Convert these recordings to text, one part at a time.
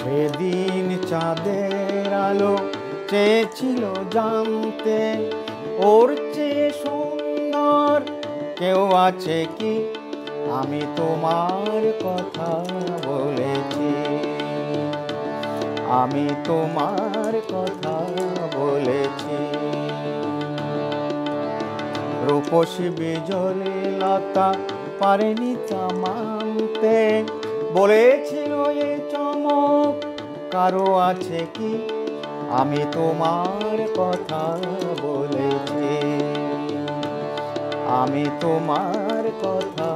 সেদিন চাঁদের আলো চেয়েছিল জানতে, ওর চেয়ে সুন্দর কেউ আছে কি? আমি তোমার কথা বলেছি, আমি তোমার কথা বলেছি। রূপসী বিজলী লতা পারেনি তা মানতে, বলেছিল এ চমক কারো আছে কি? আমি তোমার কথা বলেছি, আমি তোমার কথা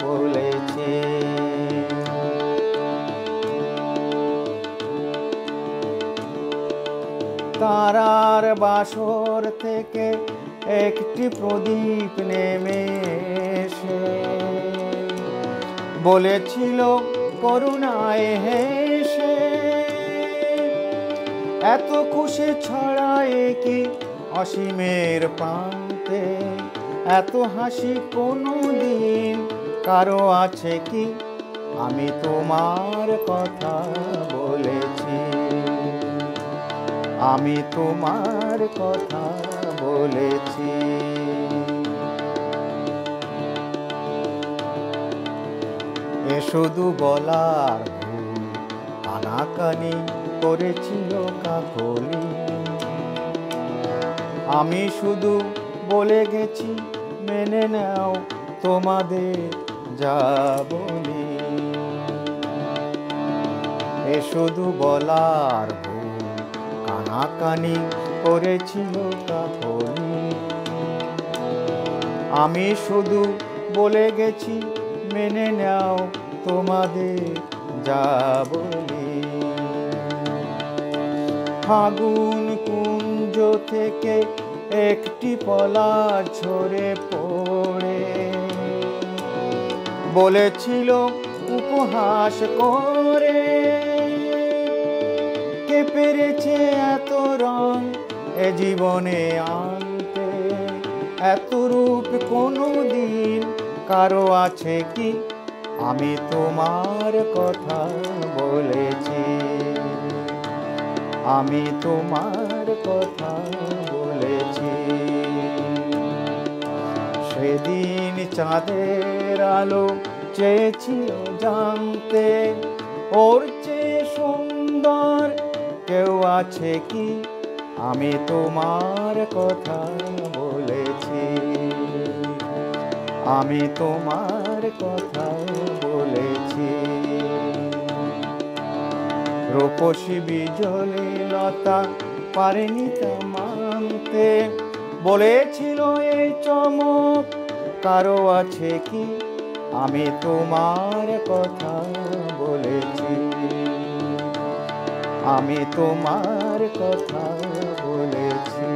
বলেছি। তারার বাসর থেকে একটি প্রদীপ নেমে এসে বলেছিল করুণায় হেসে, এত খুশি ছড়ায় কি অসীমের প্রান্তে? এত হাসি কোনো দিন কারো আছে কি? আমি তোমার কথা বলেছি, আমি তোমার কথা বলেছি। এ শুধু বলার ভুল, আনাকানি করেছিল কাকলি। আমি শুধু বলে গেছি মেনে নাও তোমাদের যা বলি। এ শুধু বলার ভুল, কানাকানি করেছিল কাকলি। আমি শুধু বলে গেছি মেনে নাও তোমাদের যা বলি। ফাগুন কুঞ্জ থেকে একটি পলাশ ঝরে পড়ে বলেছিল উপহাস করে, কে পেরেছে এত রং এ জীবনে আনতে? এত রূপ কোনো দিন কারো আছে কি? আমি তোমার কথা বলেছি, আমি তোমার কথা বলেছি। সেদিন চাঁদের আলো চেয়েছিল জানতে, ওর চেয়ে সুন্দর কেউ আছে কি? আমি তোমার কথা বলেছি, আমি তোমার কথা বলেছি। রূপসী বিজলী লতা পারেনি তা মানতে, বলেছিল এই চমক কারো আছে কি? আমি তোমার কথা বলেছি, আমি তোমার কথা বলেছি।